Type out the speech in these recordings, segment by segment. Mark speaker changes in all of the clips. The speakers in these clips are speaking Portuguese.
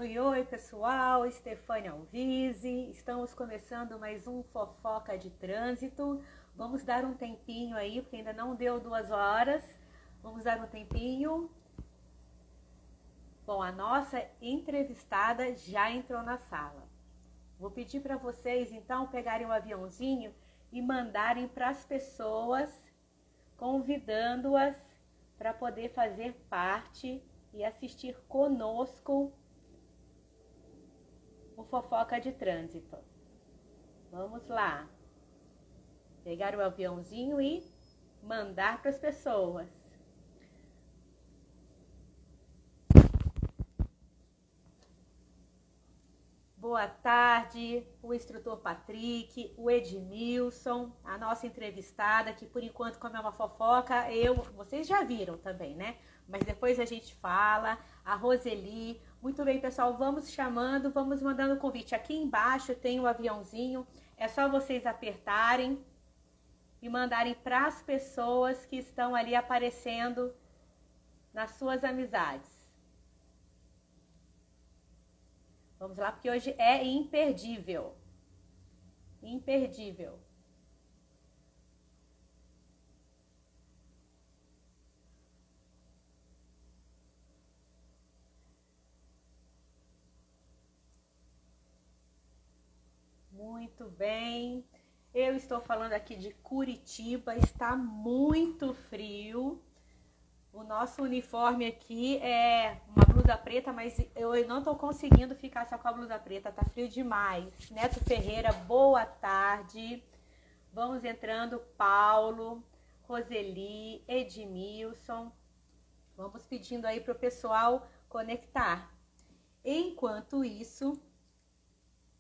Speaker 1: Oi, oi, pessoal, Stefânia Alvise, estamos começando mais um Fofoca de Trânsito. Vamos dar um tempinho aí, porque ainda não deu 2 horas. Vamos dar um tempinho. Bom, a nossa entrevistada já entrou na sala. Vou pedir para vocês, então, pegarem um aviãozinho e mandarem para as pessoas, convidando-as para poder fazer parte e assistir conosco o Fofoca de Trânsito. Vamos lá. Pegar o aviãozinho e mandar para as pessoas. Boa tarde, o instrutor Patrick, o Edmilson, a nossa entrevistada, que por enquanto, como é uma fofoca, vocês já viram também, né? Mas depois a gente fala, a Roseli. Muito bem, pessoal, vamos chamando, vamos mandando o convite. Aqui embaixo tem o aviãozinho, é só vocês apertarem e mandarem para as pessoas que estão ali aparecendo nas suas amizades. Vamos lá, porque hoje é imperdível. Imperdível. Muito bem. Eu estou falando aqui de Curitiba, está muito frio. O nosso uniforme aqui é uma blusa preta, mas eu não estou conseguindo ficar só com a blusa preta, tá frio demais. Neto Ferreira, boa tarde. Vamos entrando, Paulo, Roseli, Edmilson. Vamos pedindo aí para o pessoal conectar. Enquanto isso,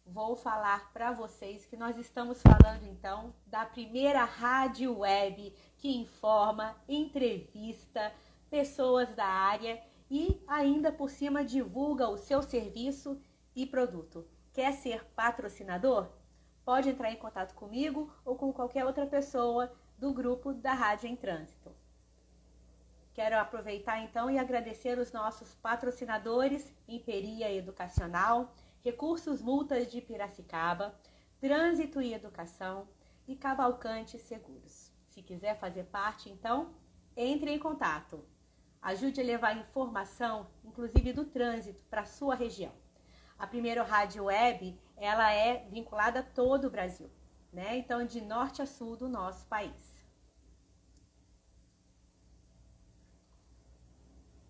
Speaker 1: vou falar para vocês que nós estamos falando então da primeira rádio web que informa, entrevista pessoas da área e ainda por cima divulga o seu serviço e produto. Quer ser patrocinador? Pode entrar em contato comigo ou com qualquer outra pessoa do grupo da Rádio em Trânsito. Quero aproveitar então e agradecer os nossos patrocinadores: Imperia Educacional, Recursos Multas de Piracicaba, Trânsito e Educação e Cavalcante Seguros. Se quiser fazer parte, então, entre em contato. Ajude a levar informação, inclusive do trânsito, para a sua região. A primeira rádio web, ela é vinculada a todo o Brasil, né? Então, de norte a sul do nosso país.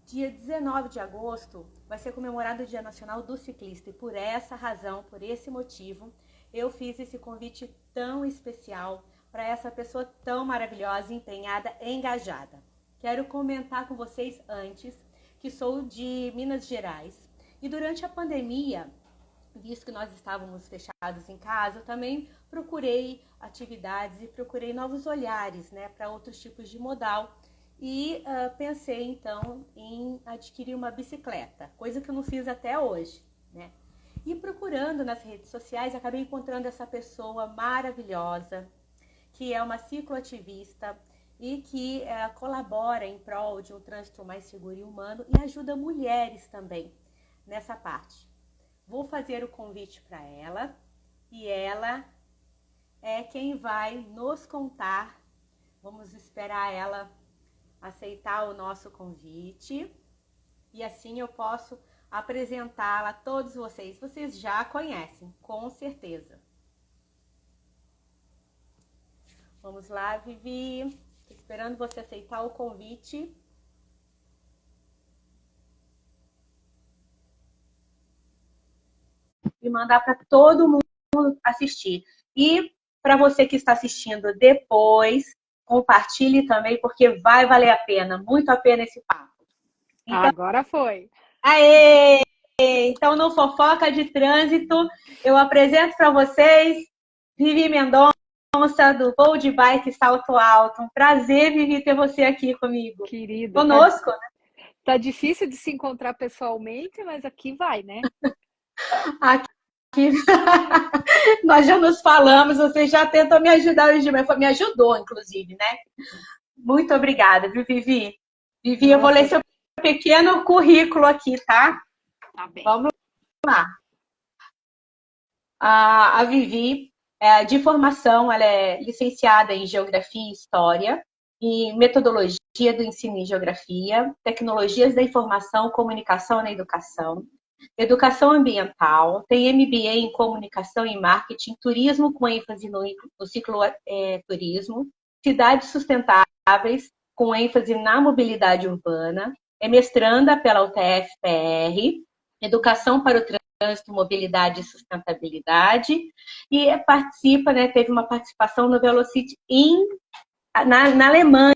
Speaker 1: Dia 19 de agosto vai ser comemorado o Dia Nacional do Ciclista e por essa razão, por esse motivo, eu fiz esse convite tão especial para essa pessoa tão maravilhosa, empenhada, engajada. Quero comentar com vocês antes que sou de Minas Gerais e durante a pandemia, visto que nós estávamos fechados em casa, eu também procurei atividades e procurei novos olhares, né, para outros tipos de modal. E pensei, então, em adquirir uma bicicleta, coisa que eu não fiz até hoje, né? E procurando nas redes sociais, acabei encontrando essa pessoa maravilhosa, que é uma cicloativista e que colabora em prol de um trânsito mais seguro e humano e ajuda mulheres também nessa parte. Vou fazer o convite para ela e ela é quem vai nos contar. Vamos esperar ela aceitar o nosso convite e assim eu posso apresentá-la a todos vocês. Vocês já conhecem, com certeza. Vamos lá, Vivi. Estou esperando você aceitar o convite. E mandar para todo mundo assistir. E para você que está assistindo depois, compartilhe também, porque vai valer a pena, muito a pena esse papo.
Speaker 2: Então, agora foi.
Speaker 1: Aê! Então, no Fofoca de Trânsito, eu apresento para vocês Vivi Mendonça, do Voo de Bike Salto Alto. Um prazer, Vivi, ter você aqui comigo.
Speaker 2: Querida,
Speaker 1: Conosco, né?
Speaker 2: Tá difícil de se encontrar pessoalmente, mas aqui vai, né?
Speaker 1: Aqui nós já nos falamos, você já tentou me ajudar hoje, mas me ajudou, inclusive, né? Muito obrigada, viu, Vivi? Vivi, eu vou ler seu pequeno currículo aqui, tá?
Speaker 2: Tá bem.
Speaker 1: Vamos lá. A Vivi, de formação, ela é licenciada em Geografia e História, e Metodologia do Ensino em Geografia, Tecnologias da Informação, Comunicação na Educação, Educação Ambiental, tem MBA em Comunicação e Marketing, Turismo com ênfase no ciclo turismo, Cidades Sustentáveis com ênfase na mobilidade urbana, é mestranda pela UTF-PR, Educação para o Trânsito, Mobilidade e Sustentabilidade, e participa, né, teve uma participação no Velocity na Alemanha,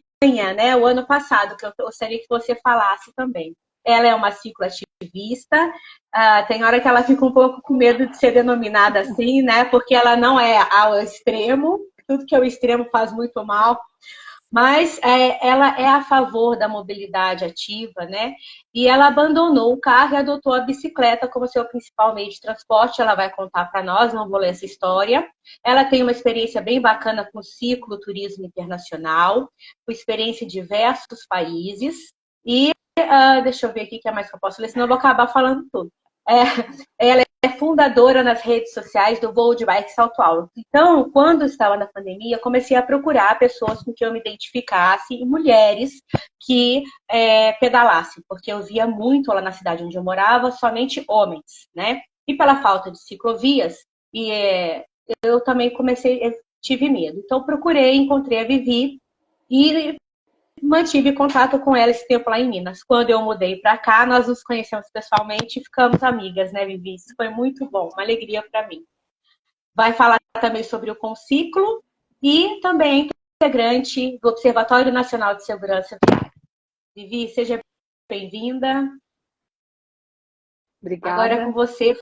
Speaker 1: né, o ano passado, que eu gostaria que você falasse também. Ela é uma cicloativista, tem hora que ela fica um pouco com medo de ser denominada assim, né, porque ela não é ao extremo, tudo que é o extremo faz muito mal, mas ela é a favor da mobilidade ativa, né? E ela abandonou o carro e adotou a bicicleta como seu principal meio de transporte. Ela vai contar para nós, não vou ler essa história. Ela tem uma experiência bem bacana com cicloturismo internacional, com experiência em diversos países. E deixa eu ver aqui o que é mais que eu posso ler, senão eu vou acabar falando tudo. Ela é fundadora nas redes sociais do Voo de Bike Salto Alto. Então, quando estava na pandemia, comecei a procurar pessoas com quem eu me identificasse e mulheres que pedalassem, porque eu via muito lá na cidade onde eu morava, somente homens, né? E pela falta de ciclovias, eu também tive medo. Então, procurei, encontrei a Vivi e mantive contato com ela esse tempo lá em Minas. Quando eu mudei para cá, nós nos conhecemos pessoalmente e ficamos amigas, né, Vivi? Isso foi muito bom, uma alegria para mim. Vai falar também sobre o Conciclo e também integrante do Observatório Nacional de Segurança. Vivi, seja bem-vinda.
Speaker 2: Obrigada.
Speaker 1: Agora é com você.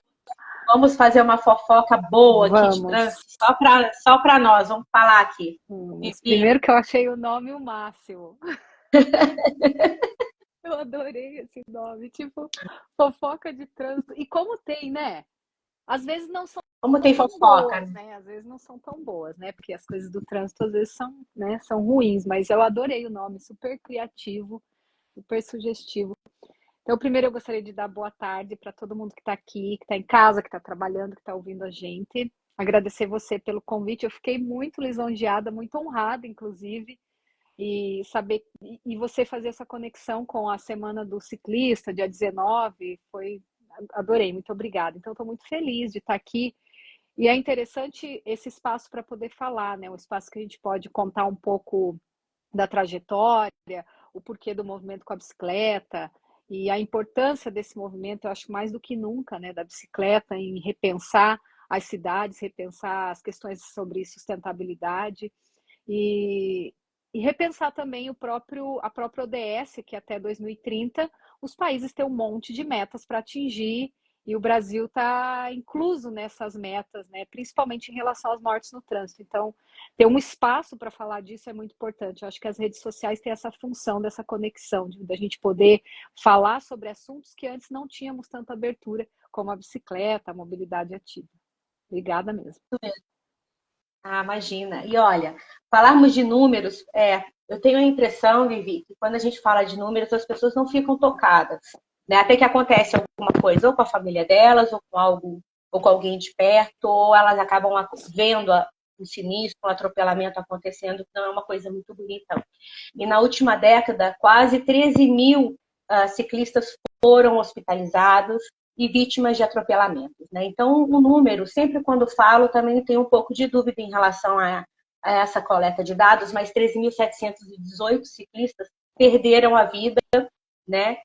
Speaker 1: Vamos fazer uma fofoca boa aqui de trânsito, só para nós. Vamos falar aqui.
Speaker 2: Primeiro que eu achei o nome o máximo. Eu adorei esse nome, tipo, fofoca de trânsito. E como tem, né? Às vezes não são
Speaker 1: como tem
Speaker 2: tão
Speaker 1: fofoca,
Speaker 2: boas, né? Às vezes não são tão boas, né? Porque as coisas do trânsito às vezes são, né, são ruins, mas eu adorei o nome, super criativo, super sugestivo. Então, primeiro eu gostaria de dar boa tarde para todo mundo que está aqui, que está em casa, que está trabalhando, que está ouvindo a gente. Agradecer você pelo convite. Eu fiquei muito lisonjeada, muito honrada, inclusive, e saber e você fazer essa conexão com a Semana do Ciclista, dia 19, adorei, muito obrigada. Então, estou muito feliz de estar aqui. E é interessante esse espaço para poder falar, né? Um espaço que a gente pode contar um pouco da trajetória, o porquê do movimento com a bicicleta e a importância desse movimento, eu acho mais do que nunca, né, da bicicleta em repensar as cidades, repensar as questões sobre sustentabilidade e, e repensar também a própria ODS, que até 2030 os países têm um monte de metas para atingir e o Brasil está incluso nessas metas, né, principalmente em relação às mortes no trânsito. Então, ter um espaço para falar disso é muito importante. Eu acho que as redes sociais têm essa função, dessa conexão, da gente poder falar sobre assuntos que antes não tínhamos tanta abertura, como a bicicleta, a mobilidade ativa. Obrigada mesmo.
Speaker 1: Imagina. E olha, falarmos de números, eu tenho a impressão, Vivi, que quando a gente fala de números, as pessoas não ficam tocadas, né? Até que acontece alguma coisa, ou com a família delas, ou com alguém de perto, ou elas acabam vendo um sinistro, um atropelamento acontecendo, que não é uma coisa muito bonita. E na última década, quase 13 mil ciclistas foram hospitalizados e vítimas de atropelamentos, né? Então, o número, sempre quando falo, também tenho um pouco de dúvida em relação a essa coleta de dados, mas 13.718 ciclistas perderam a vida, né?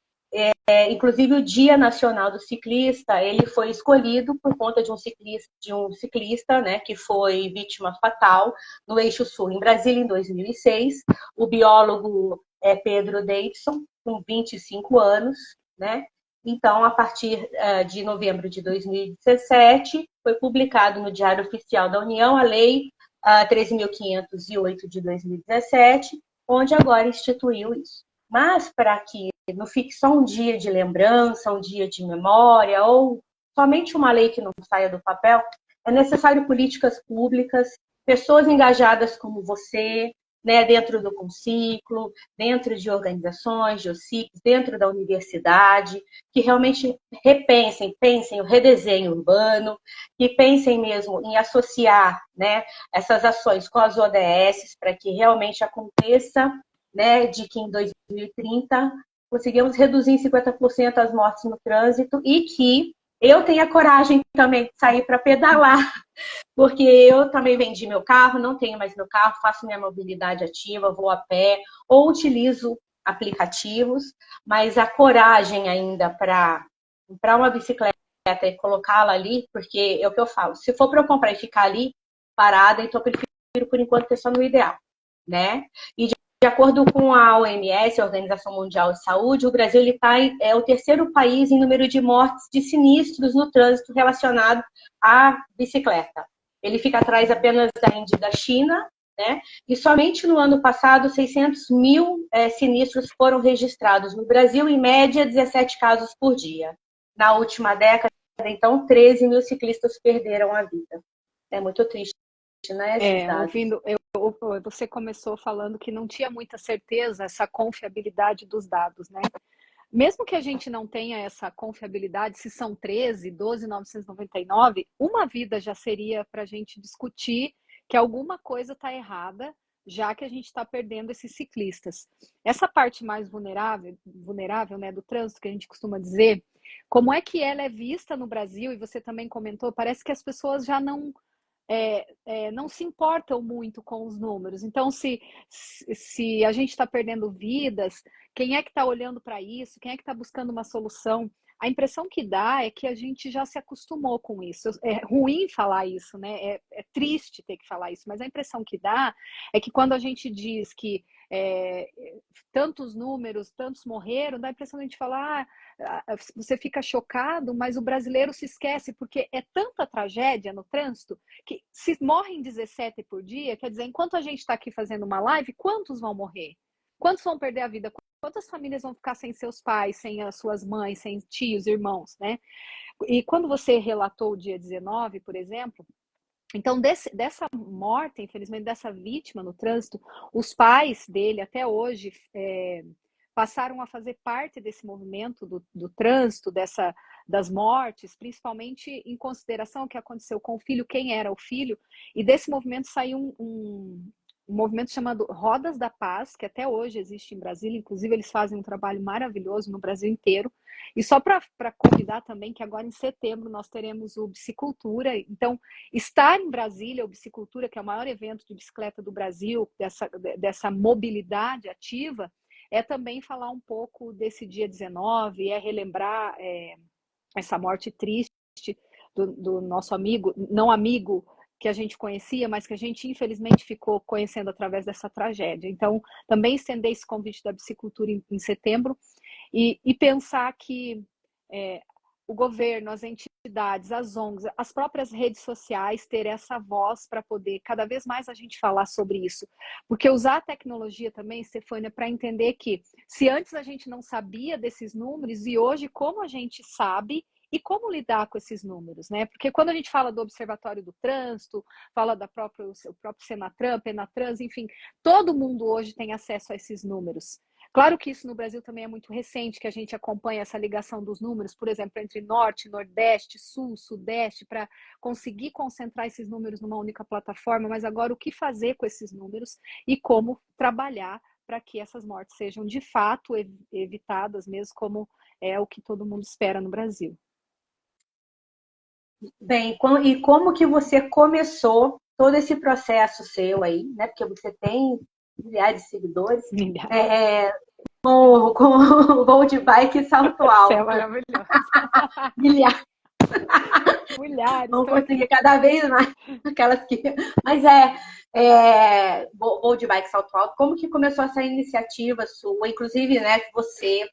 Speaker 1: Inclusive o Dia Nacional do Ciclista, ele foi escolhido por conta de um ciclista, né, que foi vítima fatal no Eixo Sul, em Brasília, em 2006. O biólogo é Pedro Davidson, com 25 anos, né? Então, a partir de novembro de 2017, foi publicado no Diário Oficial da União a Lei 13.508 de 2017, onde agora instituiu isso. Mas, para que não fique só um dia de lembrança, um dia de memória, ou somente uma lei que não saia do papel, é necessário políticas públicas, pessoas engajadas como você, né, dentro do Conciclo, dentro de organizações, de OSCIPs, dentro da universidade, que realmente pensem o redesenho urbano, que pensem mesmo em associar, né, essas ações com as ODS para que realmente aconteça, né, de que em 2030 conseguimos reduzir em 50% as mortes no trânsito e que eu tenha coragem também de sair para pedalar, porque eu também vendi meu carro, não tenho mais meu carro, faço minha mobilidade ativa, vou a pé ou utilizo aplicativos, mas a coragem ainda para comprar uma bicicleta e colocá-la ali, porque é o que eu falo, se for para eu comprar e ficar ali parada, então eu prefiro por enquanto ter só no ideal, né? E de acordo com a OMS, a Organização Mundial de Saúde, o Brasil é o terceiro país em número de mortes de sinistros no trânsito relacionado à bicicleta. Ele fica atrás apenas da Índia e da China, né? E somente no ano passado, 600 mil sinistros foram registrados no Brasil, em média, 17 casos por dia. Na última década, então, 13 mil ciclistas perderam a vida. É muito triste, né, esses dados.
Speaker 2: Você começou falando que não tinha muita certeza, essa confiabilidade dos dados, né? Mesmo que a gente não tenha essa confiabilidade, se são 13, 12.999, uma vida já seria para a gente discutir que alguma coisa está errada, já que a gente está perdendo esses ciclistas. Essa parte mais vulnerável, né, do trânsito, que a gente costuma dizer, como é que ela é vista no Brasil, e você também comentou, parece que as pessoas já não se importam muito com os números. Então, se a gente está perdendo vidas, quem é que está olhando para isso? Quem é que está buscando uma solução? A impressão que dá é que a gente já se acostumou com isso. É ruim falar isso, né? É triste ter que falar isso, mas a impressão que dá é que quando a gente diz que tantos números, tantos morreram, dá a impressão de a gente falar, você fica chocado, mas o brasileiro se esquece, porque é tanta tragédia no trânsito que se morrem 17 por dia, quer dizer, enquanto a gente está aqui fazendo uma live, quantos vão morrer? Quantos vão perder a vida? Quantas famílias vão ficar sem seus pais, sem as suas mães, sem tios, irmãos, né? E quando você relatou o dia 19, por exemplo, então dessa morte, infelizmente, dessa vítima no trânsito, os pais dele até hoje passaram a fazer parte desse movimento do trânsito, das mortes, principalmente em consideração o que aconteceu com o filho, quem era o filho, e desse movimento saiu um movimento chamado Rodas da Paz, que até hoje existe em Brasília, inclusive eles fazem um trabalho maravilhoso no Brasil inteiro. E só para convidar também que agora em setembro nós teremos o Bicicultura. Então, estar em Brasília, o Bicicultura, que é o maior evento de bicicleta do Brasil, dessa mobilidade ativa, é também falar um pouco desse dia 19, é relembrar essa morte triste do nosso amigo, não amigo que a gente conhecia, mas que a gente infelizmente ficou conhecendo através dessa tragédia. Então, também estender esse convite da bicicultura em setembro e pensar que o governo, as entidades, as ONGs, as próprias redes sociais ter essa voz para poder cada vez mais a gente falar sobre isso. Porque usar a tecnologia também, Stefânia, para entender que se antes a gente não sabia desses números e hoje como a gente sabe e como lidar com esses números, né? Porque quando a gente fala do Observatório do Trânsito, fala o próprio Senatran, Penatrans, enfim, todo mundo hoje tem acesso a esses números. Claro que isso no Brasil também é muito recente, que a gente acompanha essa ligação dos números, por exemplo, entre Norte, Nordeste, Sul, Sudeste, para conseguir concentrar esses números numa única plataforma, mas agora o que fazer com esses números e como trabalhar para que essas mortes sejam de fato evitadas, mesmo como é o que todo mundo espera no Brasil.
Speaker 1: Bem, e como que você começou todo esse processo seu aí, né? Porque você tem milhares de seguidores, com o voo de bike e salto alto.
Speaker 2: Você é maravilhosa.
Speaker 1: Milhares.
Speaker 2: Mulheres.
Speaker 1: Vamos conseguir cada vez mais aquelas que. Mas voo de bike e salto alto. Como que começou essa iniciativa sua? Inclusive, né, que você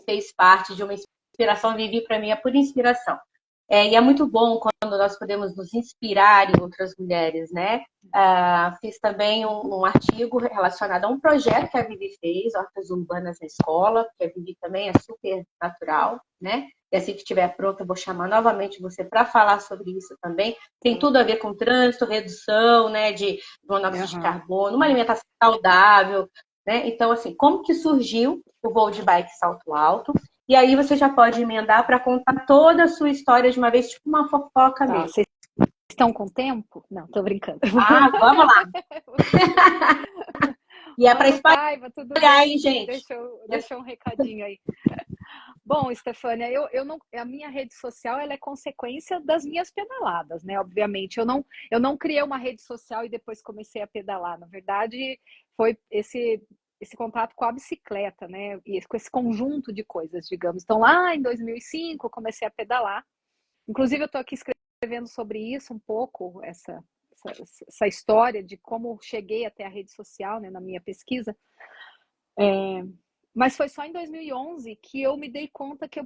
Speaker 1: fez parte de uma inspiração, Vivi, para mim é por inspiração. E é muito bom quando nós podemos nos inspirar em outras mulheres, né? Fiz também um artigo relacionado a um projeto que a Vivi fez, Hortas Urbanas na Escola, que a Vivi também é super natural, né? E assim que estiver pronto, eu vou chamar novamente você para falar sobre isso também. Tem tudo a ver com trânsito, redução, né, de monóxido de
Speaker 2: Aham.
Speaker 1: carbono, uma alimentação saudável, né? Então, assim, como que surgiu o voo de bike salto alto? E aí você já pode emendar para contar toda a sua história de uma vez, tipo uma fofoca
Speaker 2: Tá,
Speaker 1: mesmo.
Speaker 2: vocês estão com tempo? Não, tô brincando.
Speaker 1: Vamos lá. E é para
Speaker 2: Mano
Speaker 1: espalhar,
Speaker 2: Paiva, tudo bem?
Speaker 1: hein, gente?
Speaker 2: Deixou um recadinho aí. Bom, Stefânia, eu não, a minha rede social ela é consequência das minhas pedaladas, né? Obviamente, eu não criei uma rede social e depois comecei a pedalar. Na verdade, foi esse contato com a bicicleta, né? E com esse conjunto de coisas, digamos. Então, lá em 2005, eu comecei a pedalar. Inclusive, eu estou aqui escrevendo sobre isso um pouco, essa história de como cheguei até a rede social, né, na minha pesquisa. Mas foi só em 2011 que eu me dei conta que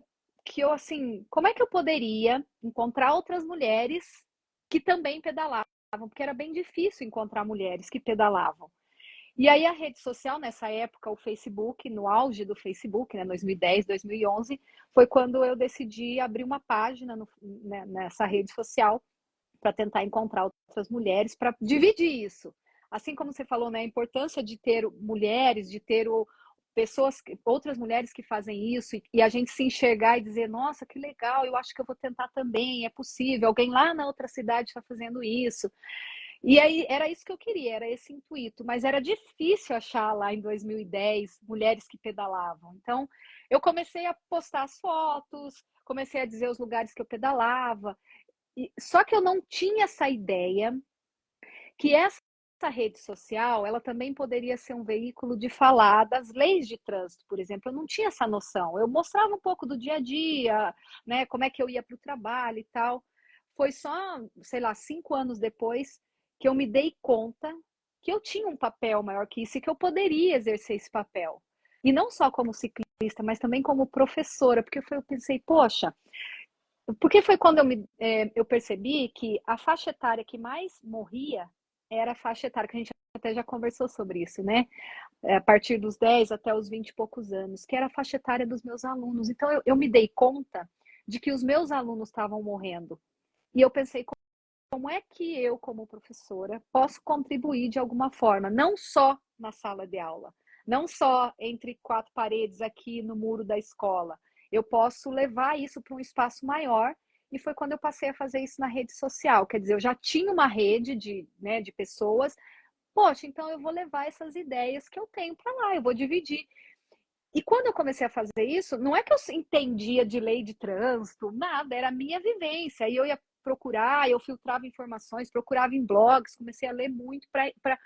Speaker 2: eu, assim, como é que eu poderia encontrar outras mulheres que também pedalavam? Porque era bem difícil encontrar mulheres que pedalavam. E aí a rede social, nessa época, o Facebook, no auge do Facebook, né, 2010, 2011, foi quando eu decidi abrir uma página né, nessa rede social para tentar encontrar outras mulheres, para dividir isso. Assim como você falou, né, a importância de ter mulheres, de ter pessoas, outras mulheres que fazem isso, e a gente se enxergar e dizer, nossa, que legal, eu acho que eu vou tentar também, é possível, alguém lá na outra cidade está fazendo isso. E aí era isso que eu queria, era esse intuito, mas era difícil achar lá em 2010 mulheres que pedalavam. Então, eu comecei a postar as fotos, comecei a dizer os lugares que eu pedalava, só que eu não tinha essa ideia que essa rede social, ela também poderia ser um veículo de falar das leis de trânsito, por exemplo. Eu não tinha essa noção. Eu mostrava um pouco do dia a dia, né, como é que eu ia para o trabalho e tal. Foi só, sei lá, 5 anos depois que eu me dei conta que eu tinha um papel maior que isso e que eu poderia exercer esse papel. E não só como ciclista, mas também como professora, porque eu pensei, poxa, porque foi quando eu percebi que a faixa etária que mais morria era a faixa etária, que a gente até já conversou sobre isso, né? A partir dos 10 até os 20 e poucos anos, que era a faixa etária dos meus alunos. Então eu me dei conta de que os meus alunos estavam morrendo. E eu pensei, como é que eu, como professora, posso contribuir de alguma forma, não só na sala de aula, não só entre quatro paredes aqui no muro da escola. Eu posso levar isso para um espaço maior. E foi quando eu passei a fazer isso na rede social. Quer dizer, eu já tinha uma rede né, de pessoas. Poxa, então eu vou levar essas ideias que eu tenho para lá, eu vou dividir. E quando eu comecei a fazer isso, não é que eu entendia de lei de trânsito, nada, era a minha vivência. E eu ia procurar, eu filtrava informações, procurava em blogs, comecei a ler muito para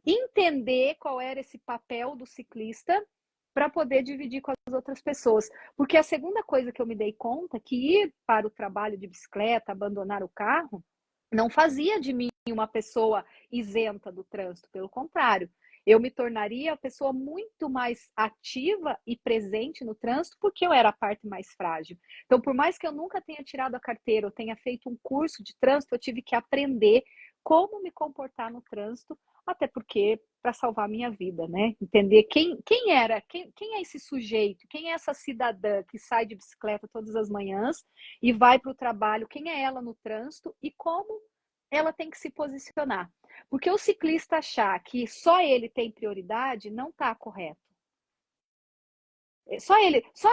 Speaker 2: entender qual era esse papel do ciclista para poder dividir com as outras pessoas. Porque a segunda coisa que eu me dei conta é que ir para o trabalho de bicicleta, abandonar o carro, não fazia de mim uma pessoa isenta do trânsito, pelo contrário. Eu me tornaria a pessoa muito mais ativa e presente no trânsito porque eu era a parte mais frágil. Então, por mais que eu nunca tenha tirado a carteira, eu tenha feito um curso de trânsito, eu tive que aprender como me comportar no trânsito, até porque para salvar a minha vida, né? Entender quem é esse sujeito, quem é essa cidadã que sai de bicicleta todas as manhãs e vai para o trabalho, quem é ela no trânsito e como ela tem que se posicionar. Porque o ciclista achar que só ele tem prioridade não está correto. Só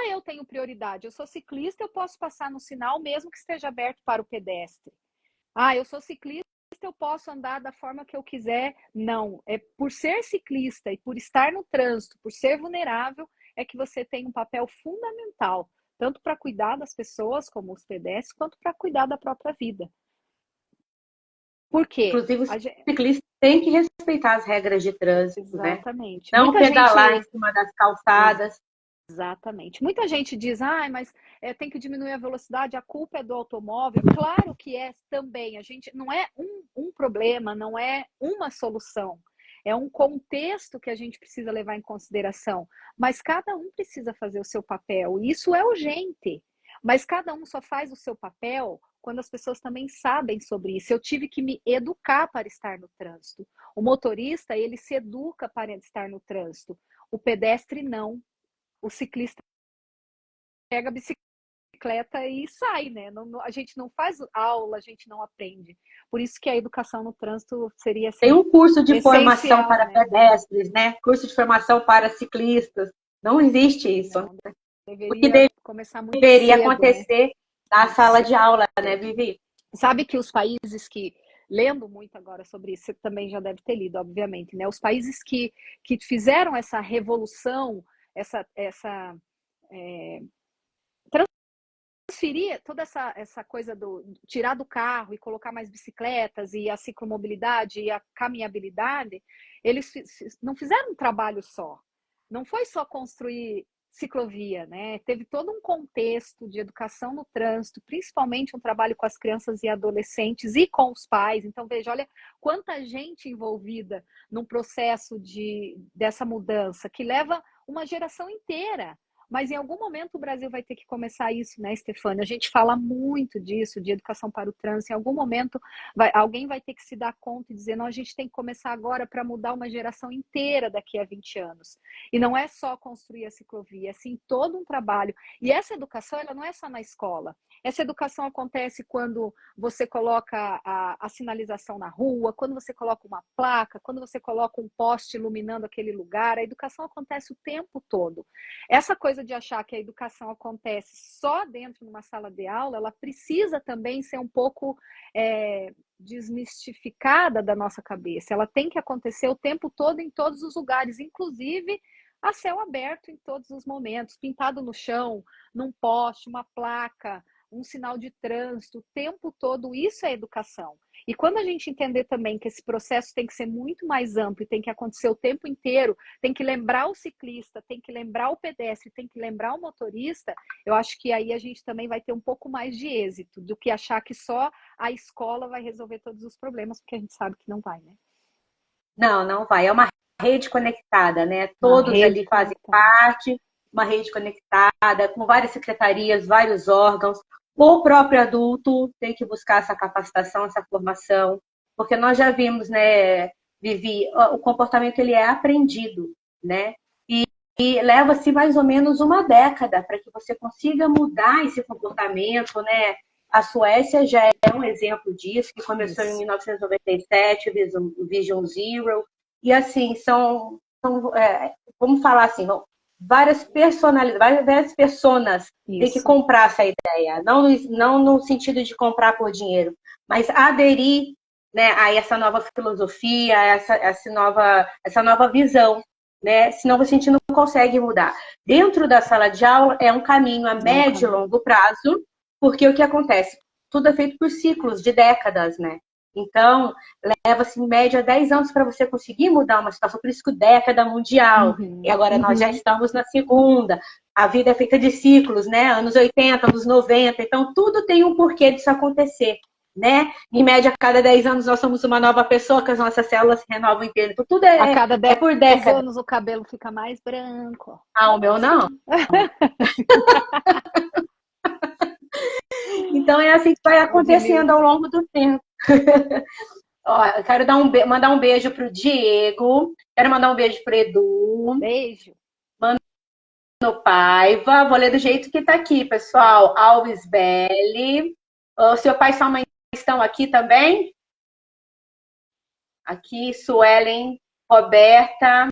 Speaker 2: eu tenho prioridade. Eu sou ciclista, eu posso passar no sinal mesmo que esteja aberto para o pedestre. Ah, eu sou ciclista, eu posso andar da forma que eu quiser. Não, é por ser ciclista e por estar no trânsito, por ser vulnerável, é que você tem um papel fundamental, tanto para cuidar das pessoas, como os pedestres, quanto para cuidar da própria vida. Por quê?
Speaker 1: Inclusive, o ciclista tem que respeitar as regras de trânsito, né?
Speaker 2: Exatamente.
Speaker 1: Não
Speaker 2: Muita
Speaker 1: pedalar em
Speaker 2: gente.
Speaker 1: cima das calçadas.
Speaker 2: Exatamente. Muita gente diz, mas tem que diminuir a velocidade, a culpa é do automóvel. Claro que é também. A gente não é um problema, não é uma solução. É um contexto que a gente precisa levar em consideração. Mas cada um precisa fazer o seu papel. E isso é urgente. Mas cada um só faz o seu papel quando as pessoas também sabem sobre isso. Eu tive que me educar para estar no trânsito. O motorista, ele se educa para estar no trânsito. O pedestre, não. O ciclista pega a bicicleta e sai, né? A gente não faz aula, a gente não aprende. Por isso que a educação no trânsito seria, assim,
Speaker 1: Tem um curso de formação
Speaker 2: essencial,
Speaker 1: para
Speaker 2: né?
Speaker 1: pedestres, né? Curso de formação para ciclistas. Não existe isso.
Speaker 2: Não,
Speaker 1: O que
Speaker 2: deveria começar muito
Speaker 1: deveria
Speaker 2: cedo, né?
Speaker 1: acontecer na sala
Speaker 2: Isso.
Speaker 1: de aula, né, Vivi?
Speaker 2: Sabe que os países que, lendo muito agora sobre isso, você também já deve ter lido, obviamente, né? Os países que fizeram essa revolução, essa transferir toda essa coisa do tirar do carro e colocar mais bicicletas e a ciclomobilidade e a caminhabilidade, eles não fizeram um trabalho só. Não foi só construir ciclovia, né? Teve todo um contexto de educação no trânsito, principalmente um trabalho com as crianças e adolescentes e com os pais. Então, veja, olha quanta gente envolvida num processo dessa mudança que leva uma geração inteira. Mas em algum momento o Brasil vai ter que começar isso, né, Stefânia? A gente fala muito disso, de educação para o trânsito. Em algum momento alguém vai ter que se dar conta e dizer, não, a gente tem que começar agora para mudar uma geração inteira daqui a 20 anos. E não é só construir a ciclovia, é sim todo um trabalho. E essa educação, ela não é só na escola. Essa educação acontece quando você coloca a sinalização na rua, quando você coloca uma placa, quando você coloca um poste iluminando aquele lugar. A educação acontece o tempo todo. Essa coisa de achar que a educação acontece só dentro de uma sala de aula, ela precisa também ser um pouco desmistificada da nossa cabeça. Ela tem que acontecer o tempo todo em todos os lugares, inclusive a céu aberto em todos os momentos, pintado no chão, num poste, uma placa, um sinal de trânsito, o tempo todo. Isso é educação. E quando a gente entender também que esse processo tem que ser muito mais amplo e tem que acontecer o tempo inteiro, tem que lembrar o ciclista, tem que lembrar o pedestre, tem que lembrar o motorista, eu acho que aí a gente também vai ter um pouco mais de êxito do que achar que só a escola vai resolver todos os problemas, porque a gente sabe que não vai, né?
Speaker 1: Não, não vai. É uma rede conectada, né?
Speaker 2: Uma
Speaker 1: Todos
Speaker 2: rede
Speaker 1: ali fazem
Speaker 2: conectada.
Speaker 1: parte, uma rede conectada, com várias secretarias, vários órgãos. O próprio adulto tem que buscar essa capacitação, essa formação, porque nós já vimos, né, Vivi, o comportamento ele é aprendido, né? E leva-se mais ou menos uma década para que você consiga mudar esse comportamento, né? A Suécia já é um exemplo disso, que começou em
Speaker 2: Isso.
Speaker 1: 1997, o Vision Zero. E assim, vamos falar assim, várias personalidades, várias pessoas têm que
Speaker 2: Isso.
Speaker 1: comprar essa ideia. Não no sentido de comprar por dinheiro, mas aderir, né, a essa nova filosofia, essa nova visão. Né? Senão a gente não consegue mudar. Dentro da sala de aula é um caminho a médio e longo prazo, porque o que acontece? Tudo é feito por ciclos de décadas, né? Então, leva-se em média 10 anos para você conseguir mudar uma situação, por isso que década mundial. E agora nós já estamos na segunda. A vida é feita de ciclos, né? Anos 80, anos 90, então tudo tem um porquê disso acontecer. Né? Em média, a cada 10 anos nós somos uma nova pessoa, que as nossas células se renovam inteiras. Então, tudo
Speaker 2: A cada 10
Speaker 1: por década.
Speaker 2: anos o cabelo fica mais branco.
Speaker 1: Ah, o meu não. Então é assim que vai acontecendo ao longo do tempo. Ó, eu quero mandar um beijo pro Diego, quero mandar um beijo pro Edu,
Speaker 2: Beijo.
Speaker 1: no Paiva, vou ler do jeito que tá aqui, pessoal. Alves Belli, o seu pai e sua mãe estão aqui também? Aqui, Suelen, Roberta,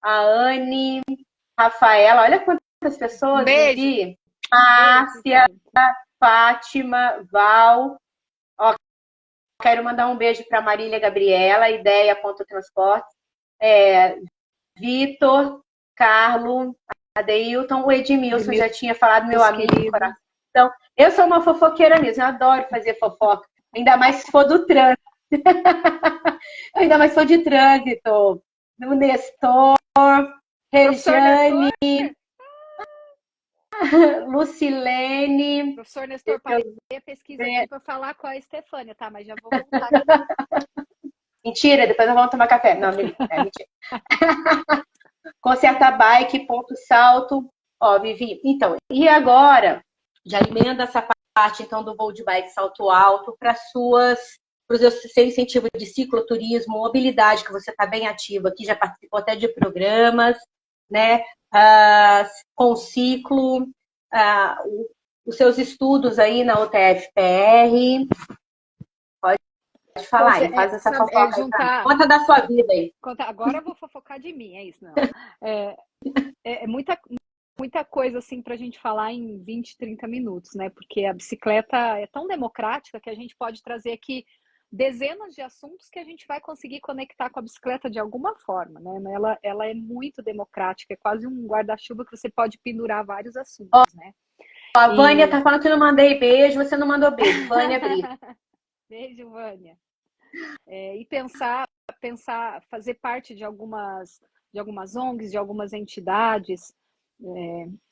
Speaker 1: a Anne, Rafaela, olha quantas pessoas,
Speaker 2: Beijo.
Speaker 1: Vivi. Márcia, Fátima, Val. Ó, quero mandar um beijo para Marília Gabriela, Ideia.transportes. Vitor, Carlo, Adeilton, o Edmilson já tinha falado, meu amigo do coração. Então, eu sou uma fofoqueira mesmo, eu adoro fazer fofoca. Ainda mais se for do trânsito. Ainda mais se for de trânsito. No Nestor, Rejane, Lucilene.
Speaker 2: Professor Nestor, parei a pesquisa aqui para falar com a Estefânia, tá? Mas já vou voltar aqui.
Speaker 1: Mentira, depois nós vamos tomar café. Não, mentira. Conserta Bike, ponto salto. Ó, Vivi. Então, e agora, Já emenda essa parte, então, do voo de bike salto alto para o seu incentivo de cicloturismo, mobilidade, que você está bem ativa aqui, já participou até de programas, né? Com ciclo, os seus estudos aí na UTF-PR. Pode falar aí, faz essa fofoca aí pra mim. Conta da sua vida aí.
Speaker 2: Agora eu vou fofocar de mim, é isso, não. É muita coisa assim para a gente falar em 20, 30 minutos, né? Porque a bicicleta é tão democrática que a gente pode trazer aqui dezenas de assuntos que a gente vai conseguir conectar com a bicicleta de alguma forma, né? Ela é muito democrática, é quase um guarda-chuva que você pode pendurar vários assuntos, né?
Speaker 1: A Vânia tá falando que não mandei beijo, você não mandou beijo. Vânia Brito.
Speaker 2: Beijo, Vânia. E fazer parte de algumas ONGs, de algumas entidades,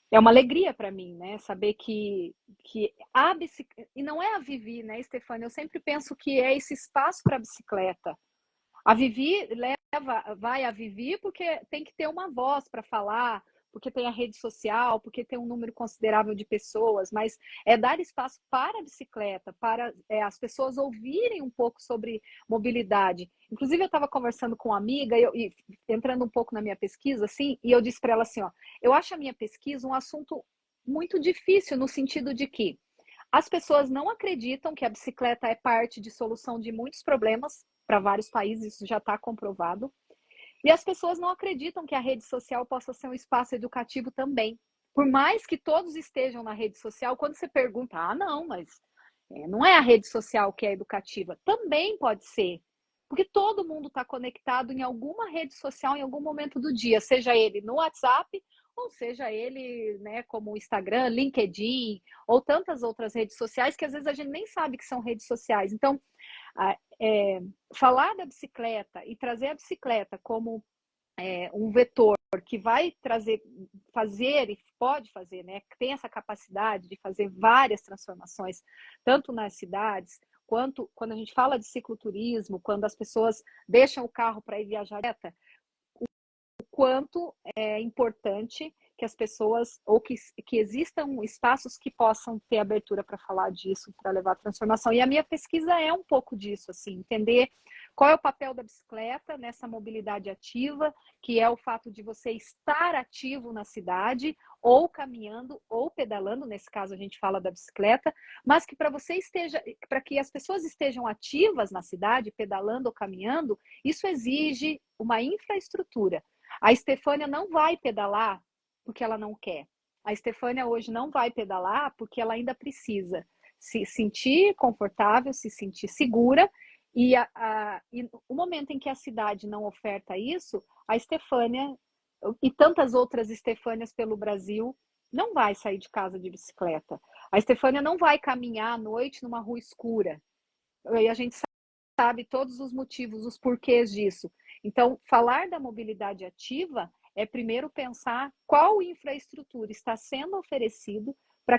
Speaker 2: é uma alegria para mim, né? Saber que a bicicleta, e não é a Vivi, né, Stefania? Eu sempre penso que é esse espaço para a bicicleta. A Vivi vai a Vivi porque tem que ter uma voz para falar, porque tem a rede social, porque tem um número considerável de pessoas, mas é dar espaço para a bicicleta, para as pessoas ouvirem um pouco sobre mobilidade. Inclusive, eu estava conversando com uma amiga e entrando um pouco na minha pesquisa, assim, e eu disse para ela assim, ó, eu acho a minha pesquisa um assunto muito difícil no sentido de que as pessoas não acreditam que a bicicleta é parte de solução de muitos problemas para vários países, isso já está comprovado. E as pessoas não acreditam que a rede social possa ser um espaço educativo também. Por mais que todos estejam na rede social, quando você pergunta, não, mas não é a rede social que é educativa. Também pode ser. Porque todo mundo está conectado em alguma rede social em algum momento do dia, seja ele no WhatsApp, ou seja ele, né, como o Instagram, LinkedIn, ou tantas outras redes sociais que às vezes a gente nem sabe que são redes sociais. Então, falar da bicicleta e trazer a bicicleta como um vetor que vai fazer e pode fazer, né? Tem essa capacidade de fazer várias transformações, tanto nas cidades, quanto quando a gente fala de cicloturismo, quando as pessoas deixam o carro para ir viajar direta, o quanto é importante que as pessoas, ou que existam espaços que possam ter abertura para falar disso, para levar a transformação. E a minha pesquisa é um pouco disso, assim, entender qual é o papel da bicicleta nessa mobilidade ativa, que é o fato de você estar ativo na cidade, ou caminhando, ou pedalando, nesse caso a gente fala da bicicleta, mas que para que as pessoas estejam ativas na cidade, pedalando ou caminhando, isso exige uma infraestrutura. A Stefania não vai pedalar porque ela não quer. A Stefania hoje não vai pedalar porque ela ainda precisa se sentir confortável, se sentir segura. E o momento em que a cidade não oferta isso, a Stefania e tantas outras Stefanias pelo Brasil não vai sair de casa de bicicleta. A Stefania não vai caminhar à noite numa rua escura. E a gente sabe todos os motivos, os porquês disso. Então, falar da mobilidade ativa é primeiro pensar qual infraestrutura está sendo oferecida para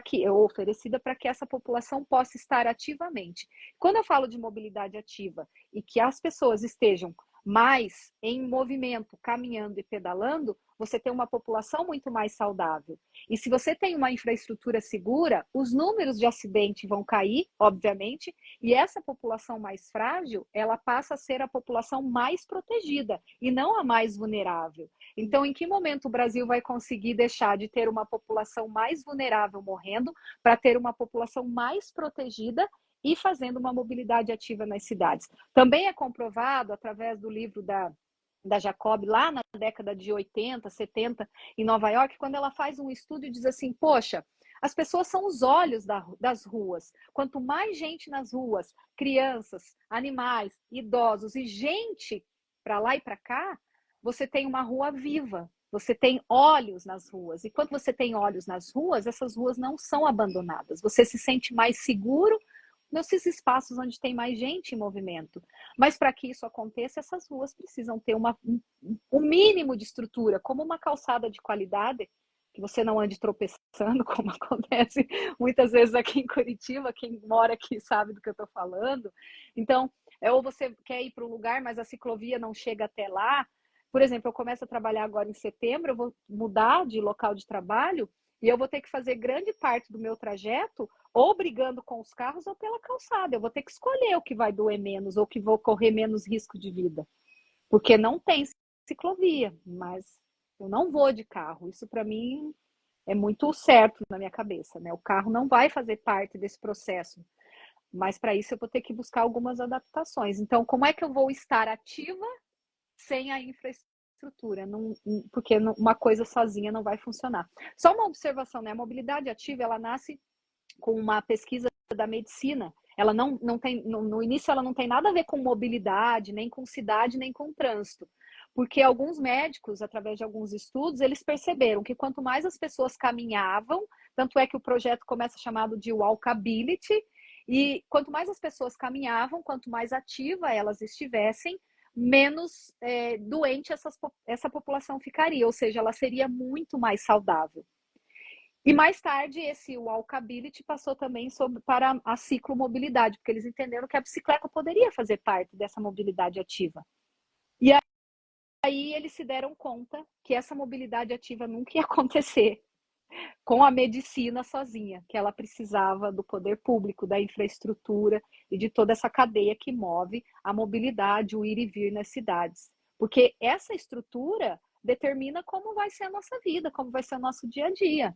Speaker 2: que essa população possa estar ativamente. Quando eu falo de mobilidade ativa e que as pessoas estejam mais em movimento, caminhando e pedalando, você tem uma população muito mais saudável. E se você tem uma infraestrutura segura, os números de acidente vão cair, obviamente, e essa população mais frágil, ela passa a ser a população mais protegida e não a mais vulnerável. Então, em que momento o Brasil vai conseguir deixar de ter uma população mais vulnerável morrendo para ter uma população mais protegida e fazendo uma mobilidade ativa nas cidades? Também é comprovado, através do livro da Jacob, lá na década de 80, 70, em Nova York, quando ela faz um estudo e diz assim, poxa, as pessoas são os olhos das ruas. Quanto mais gente nas ruas, crianças, animais, idosos e gente para lá e para cá, você tem uma rua viva. Você tem olhos nas ruas. E quando você tem olhos nas ruas, essas ruas não são abandonadas. Você se sente mais seguro nesses espaços onde tem mais gente em movimento. Mas para que isso aconteça, essas ruas precisam ter um mínimo de estrutura, como uma calçada de qualidade, que você não ande tropeçando, como acontece muitas vezes aqui em Curitiba, quem mora aqui sabe do que eu estou falando. Então, ou você quer ir para um lugar, mas a ciclovia não chega até lá. Por exemplo, eu começo a trabalhar agora em setembro, eu vou mudar de local de trabalho, E eu vou ter que fazer grande parte do meu trajeto ou brigando com os carros ou pela calçada. Eu vou ter que escolher o que vai doer menos ou que vou correr menos risco de vida. Porque não tem ciclovia, mas eu não vou de carro. Isso para mim é muito certo na minha cabeça, né? O carro não vai fazer parte desse processo, mas para isso eu vou ter que buscar algumas adaptações. Então, como é que eu vou estar ativa sem a infraestrutura? Não, porque uma coisa sozinha não vai funcionar. Só uma observação, né? A mobilidade ativa, ela nasce com uma pesquisa da medicina. Ela não tem, no início ela não tem nada a ver com mobilidade, nem com cidade, nem com trânsito. Porque alguns médicos, através de alguns estudos, eles perceberam que quanto mais as pessoas caminhavam, tanto é que o projeto começa chamado de walkability, e quanto mais as pessoas caminhavam, quanto mais ativa elas estivessem, menos doente essa população ficaria, ou seja, ela seria muito mais saudável. E mais tarde, esse walkability passou também para a ciclomobilidade, porque eles entenderam que a bicicleta poderia fazer parte dessa mobilidade ativa. E aí eles se deram conta que essa mobilidade ativa nunca ia acontecer com a medicina sozinha, que ela precisava do poder público, da infraestrutura e de toda essa cadeia que move a mobilidade, o ir e vir nas cidades. Porque essa estrutura determina como vai ser a nossa vida, como vai ser o nosso dia a dia.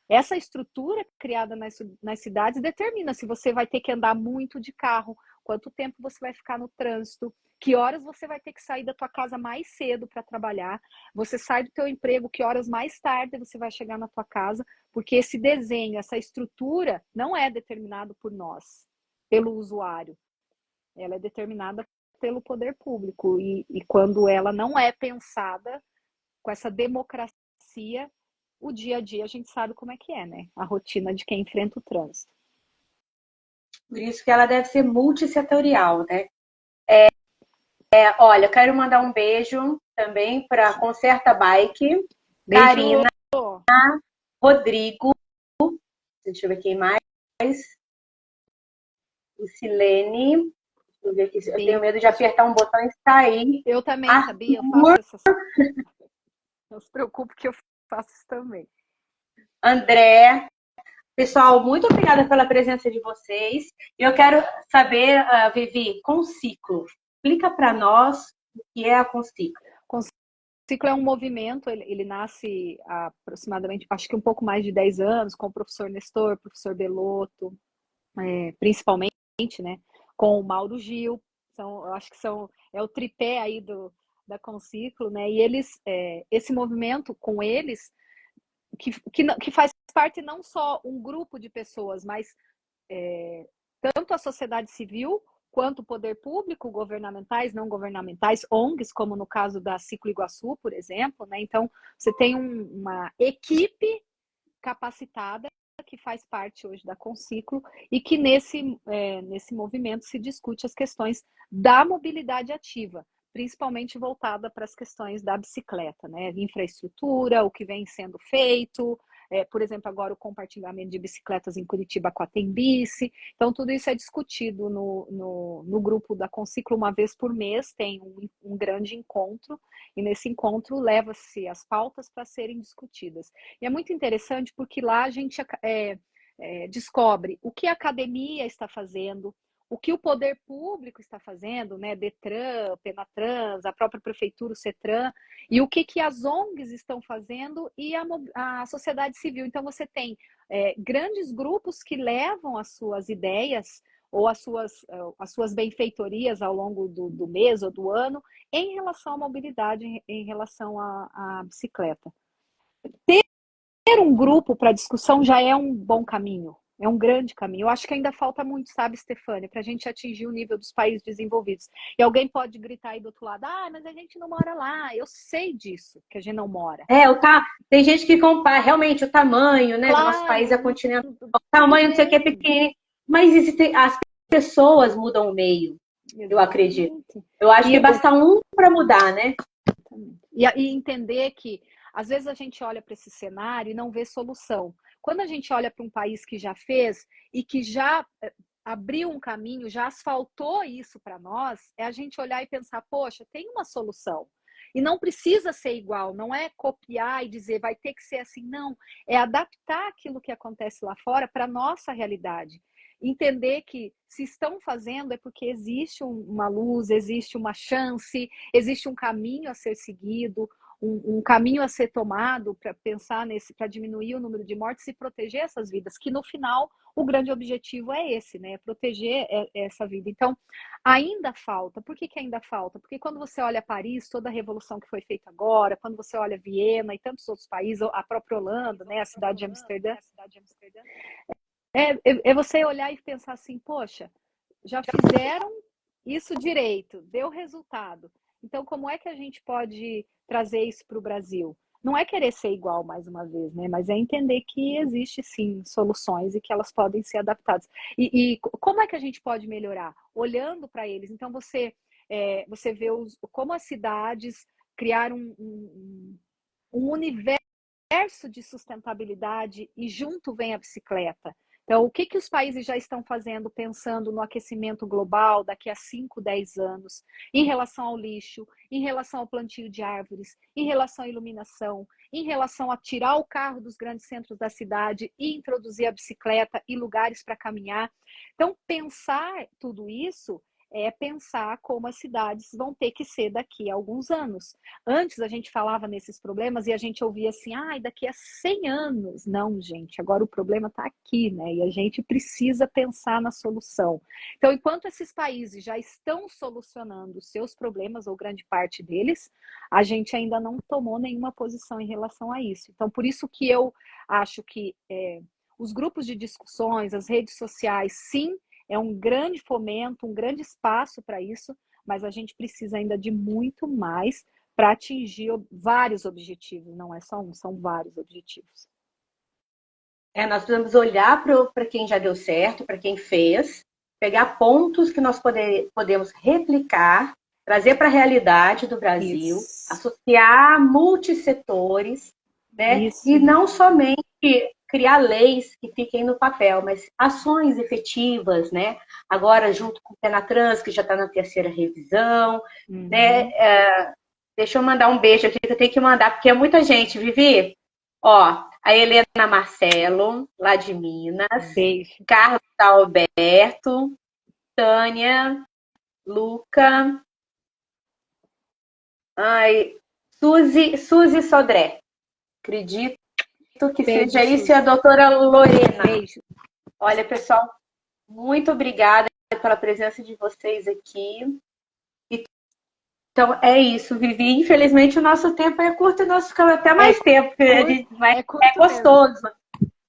Speaker 2: Essa estrutura criada nas cidades determina se você vai ter que andar muito de carro, quanto tempo você vai ficar no trânsito, que horas você vai ter que sair da tua casa mais cedo para trabalhar, você sai do teu emprego, que horas mais tarde você vai chegar na tua casa, porque esse desenho, essa estrutura não é determinado por nós, pelo usuário. Ela é determinada pelo poder público e quando ela não é pensada com essa democracia, o dia a dia a gente sabe como é que é, né? A rotina de quem enfrenta o trânsito.
Speaker 1: Por isso que ela deve ser multissetorial, né? Olha, quero mandar um beijo também para Conserta Bike,
Speaker 2: Beijo.
Speaker 1: Karina, Rodrigo, deixa eu ver quem mais, o Silene, deixa eu ver aqui, eu tenho medo de apertar um botão e sair.
Speaker 2: Eu também, sabia? Eu faço essas... Não se preocupe que eu faço isso também.
Speaker 1: André, pessoal, muito obrigada pela presença de vocês. Eu quero saber, Vivi, Conciclo. Explica para nós o que é a Conciclo.
Speaker 2: Conciclo é um movimento, ele nasce há aproximadamente, acho que um pouco mais de 10 anos, com o professor Nestor, professor Belotto, principalmente, né, com o Mauro Gil, eu acho que é o tripé aí da Conciclo, né, e eles, esse movimento com eles, que faz parte não só um grupo de pessoas, mas tanto a sociedade civil quanto o poder público, governamentais, não governamentais, ONGs, como no caso da Ciclo Iguaçu, por exemplo, né? Então, você tem uma equipe capacitada que faz parte hoje da Conciclo e que nesse movimento se discute as questões da mobilidade ativa, principalmente voltada para as questões da bicicleta, né? Infraestrutura, o que vem sendo feito, por exemplo, agora o compartilhamento de bicicletas em Curitiba com a Tembici. Então, tudo isso é discutido no grupo da Conciclo uma vez por mês, tem um grande encontro, e nesse encontro leva-se as pautas para serem discutidas. E é muito interessante porque lá a gente descobre o que a academia está fazendo, o que o poder público está fazendo, né? Detran, Penatrans, a própria prefeitura, o Cetran, e o que as ONGs estão fazendo e a sociedade civil. Então, você tem grandes grupos que levam as suas ideias ou as suas benfeitorias ao longo do mês ou do ano em relação à mobilidade, em relação à bicicleta. Ter um grupo para discussão já é um bom caminho. É um grande caminho. Eu acho que ainda falta muito, sabe, Stefânia, para a gente atingir o nível dos países desenvolvidos. E alguém pode gritar aí do outro lado, mas a gente não mora lá. Eu sei disso, que a gente não mora.
Speaker 1: Tem gente que compara realmente o tamanho, né,
Speaker 2: claro,
Speaker 1: do nosso país, a continente, o tamanho não sei o que é pequeno, mas as pessoas mudam o meio, eu acredito. Eu acho que basta um para mudar, né?
Speaker 2: E entender que às vezes a gente olha para esse cenário e não vê solução. Quando a gente olha para um país que já fez e que já abriu um caminho, já asfaltou isso para nós, é a gente olhar e pensar, poxa, tem uma solução. E não precisa ser igual, não é copiar e dizer vai ter que ser assim, não. É adaptar aquilo que acontece lá fora para a nossa realidade. Entender que se estão fazendo é porque existe uma luz, existe uma chance, existe um caminho a ser seguido, um caminho a ser tomado para pensar nesse, para diminuir o número de mortes e proteger essas vidas, que no final o grande objetivo é esse, né? Proteger essa vida. Então, ainda falta. Por que ainda falta? Porque quando você olha Paris, toda a revolução que foi feita agora, quando você olha Viena e tantos outros países, a própria Holanda, né? A cidade de Amsterdã, é você olhar e pensar assim, poxa, já fizeram isso direito, deu resultado. Então, como é que a gente pode trazer isso para o Brasil? Não é querer ser igual mais uma vez, né? Mas é entender que existe sim soluções e que elas podem ser adaptadas. E como é que a gente pode melhorar? Olhando para eles. Então você vê como as cidades criaram um universo de sustentabilidade e junto vem a bicicleta. Então, o que os países já estão fazendo pensando no aquecimento global daqui a 5, 10 anos, em relação ao lixo, em relação ao plantio de árvores, em relação à iluminação, em relação a tirar o carro dos grandes centros da cidade e introduzir a bicicleta e lugares para caminhar. Então, pensar tudo isso é pensar como as cidades vão ter que ser daqui a alguns anos. Antes a gente falava nesses problemas e a gente ouvia assim, daqui a 100 anos. Não, gente, agora o problema está aqui, né? E a gente precisa pensar na solução. Então, enquanto esses países já estão solucionando os seus problemas, ou grande parte deles, a gente ainda não tomou nenhuma posição em relação a isso. Então, por isso que eu acho que os grupos de discussões, as redes sociais, sim, é um grande fomento, um grande espaço para isso, mas a gente precisa ainda de muito mais para atingir vários objetivos, não é só um, são vários objetivos.
Speaker 1: Nós precisamos olhar para quem já deu certo, para quem fez, pegar pontos que nós podemos replicar, trazer para a realidade do Brasil,
Speaker 2: Isso.
Speaker 1: associar multissetores, né?
Speaker 2: Isso.
Speaker 1: E não somente criar leis que fiquem no papel, mas ações efetivas, né? Agora, junto com o Penatrans, que já está na terceira revisão, né? Deixa eu mandar um beijo aqui, que eu tenho que mandar, porque é muita gente, Vivi. Ó, a Helena Marcelo, lá de Minas.
Speaker 2: Beijo.
Speaker 1: Carlos Alberto, Tânia, Luca. Suzy Sodré. Acredito que
Speaker 2: Beijo,
Speaker 1: seja isso.
Speaker 2: Suzy.
Speaker 1: E a doutora Lorena.
Speaker 2: Beijo.
Speaker 1: Olha, pessoal, muito obrigada pela presença de vocês aqui. Então, é isso, Vivi. Infelizmente, o nosso tempo é curto e nós ficamos até mais tempo, porque a gente é gostoso. Mesmo.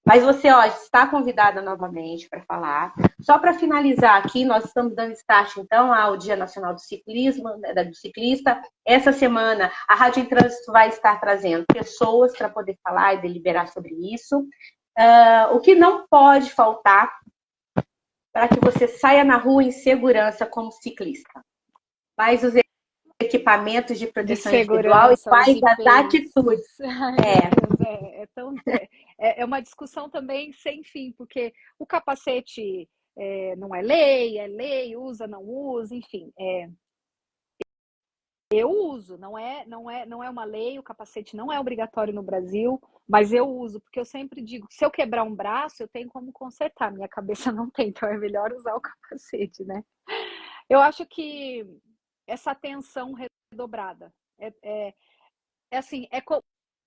Speaker 1: Mas você, está convidada novamente para falar. Só para finalizar aqui, nós estamos dando start, então, ao Dia Nacional do Ciclismo, né, do Ciclista. Essa semana, a Rádio em Trânsito vai estar trazendo pessoas para poder falar e deliberar sobre isso. O que não pode faltar para que você saia na rua em segurança como ciclista. Mas os equipamentos de proteção individual e quais as atitudes.
Speaker 2: É uma discussão também sem fim, porque o capacete não é lei, usa, não usa, enfim. Eu uso, não é uma lei, o capacete não é obrigatório no Brasil, mas eu uso, porque eu sempre digo, se eu quebrar um braço, eu tenho como consertar, minha cabeça não tem, então é melhor usar o capacete, né? Eu acho que essa atenção redobrada.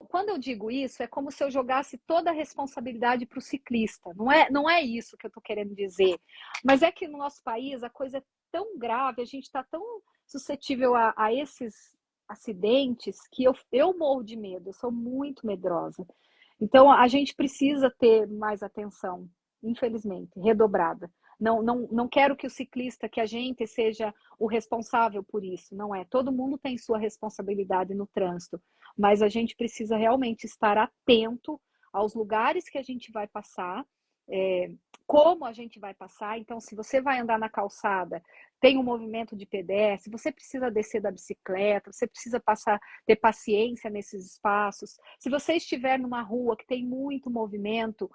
Speaker 2: Quando eu digo isso, é como se eu jogasse toda a responsabilidade para o ciclista. Não é isso que eu estou querendo dizer. Mas é que no nosso país a coisa é tão grave, a gente está tão suscetível a esses acidentes que eu morro de medo, eu sou muito medrosa. Então a gente precisa ter mais atenção, infelizmente, redobrada. Não quero que o ciclista, que a gente seja o responsável por isso, não é. Todo mundo tem sua responsabilidade no trânsito, mas a gente precisa realmente estar atento aos lugares que a gente vai passar como a gente vai passar. Então, se você vai andar na calçada, tem um movimento de pedestre, você precisa descer da bicicleta, você precisa ter paciência nesses espaços. Se você estiver numa rua que tem muito movimento,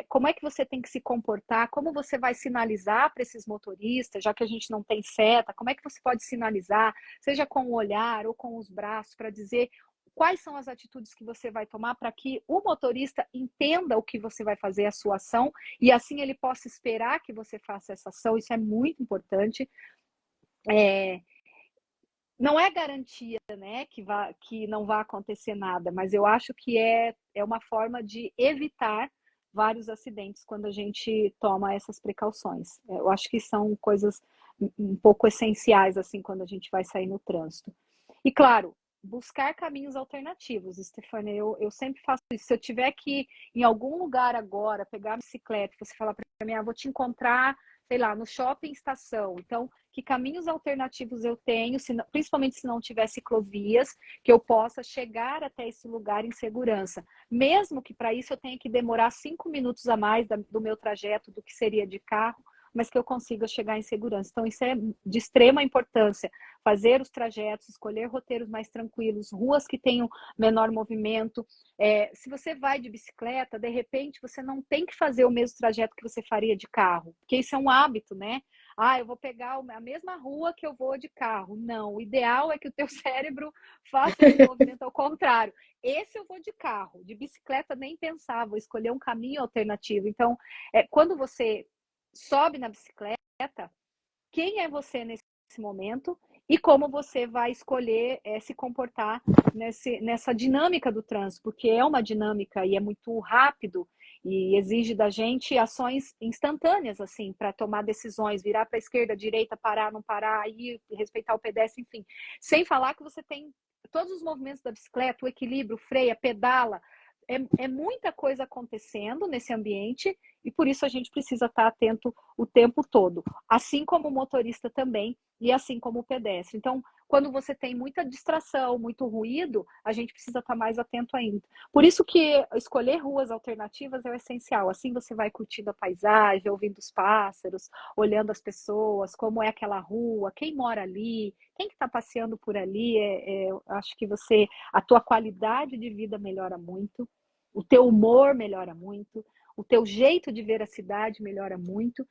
Speaker 2: como é que você tem que se comportar? Como você vai sinalizar para esses motoristas, já que a gente não tem seta? Como é que você pode sinalizar, seja com o olhar ou com os braços, para dizer quais são as atitudes que você vai tomar para que o motorista entenda o que você vai fazer, a sua ação, e assim ele possa esperar que você faça essa ação. Isso é muito importante. Não é garantia, né, que não vai acontecer nada, mas eu acho que é uma forma de evitar vários acidentes quando a gente toma essas precauções. Eu acho que são coisas um pouco essenciais, assim, quando a gente vai sair no trânsito. E, claro, buscar caminhos alternativos, Stefania, eu sempre faço isso. Se eu tiver que ir em algum lugar agora, pegar a bicicleta, você falar para mim, vou te encontrar, sei lá, no shopping estação. Então, que caminhos alternativos eu tenho, principalmente se não tiver ciclovias, que eu possa chegar até esse lugar em segurança. Mesmo que para isso eu tenha que demorar 5 minutos a mais do meu trajeto do que seria de carro, mas que eu consiga chegar em segurança. Então, isso é de extrema importância. Fazer os trajetos, escolher roteiros mais tranquilos, ruas que tenham menor movimento. Se você vai de bicicleta, de repente, você não tem que fazer o mesmo trajeto que você faria de carro, porque isso é um hábito, né? Eu vou pegar a mesma rua que eu vou de carro. Não, o ideal é que o teu cérebro faça esse movimento ao contrário. Esse eu vou de carro, de bicicleta nem pensar, vou escolher um caminho alternativo. Então, quando você sobe na bicicleta, quem é você nesse momento e como você vai escolher se comportar nessa dinâmica do trânsito, porque é uma dinâmica e é muito rápido e exige da gente ações instantâneas, assim, para tomar decisões, virar para a esquerda, direita, parar, não parar, ir, respeitar o pedestre, enfim. Sem falar que você tem todos os movimentos da bicicleta, o equilíbrio, freia, pedala, é muita coisa acontecendo nesse ambiente e por isso a gente precisa estar atento o tempo todo, assim como o motorista também e assim como o pedestre. Então, quando você tem muita distração, muito ruído, a gente precisa estar mais atento ainda. Por isso que escolher ruas alternativas é o essencial. Assim você vai curtindo a paisagem, ouvindo os pássaros, olhando as pessoas, como é aquela rua, quem mora ali, quem que está passeando por ali. Acho que a tua qualidade de vida melhora muito, o teu humor melhora muito, o teu jeito de ver a cidade melhora muito,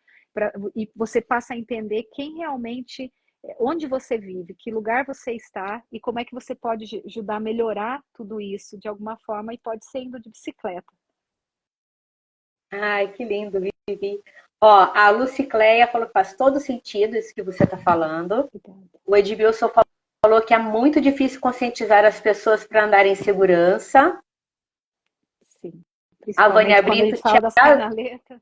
Speaker 2: e você passa a entender quem realmente, onde você vive, que lugar você está e como é que você pode ajudar a melhorar tudo isso de alguma forma, e pode ser indo de bicicleta.
Speaker 1: Ai, que lindo, Vivi. Ó, a Lucicleia falou que faz todo sentido isso que você está falando.
Speaker 2: Obrigada.
Speaker 1: O Edmilson falou que é muito difícil conscientizar as pessoas para andarem em segurança.
Speaker 2: Sim.
Speaker 1: A Vânia
Speaker 2: Principalmente quando a
Speaker 1: Brito,
Speaker 2: gente fala das canaletas.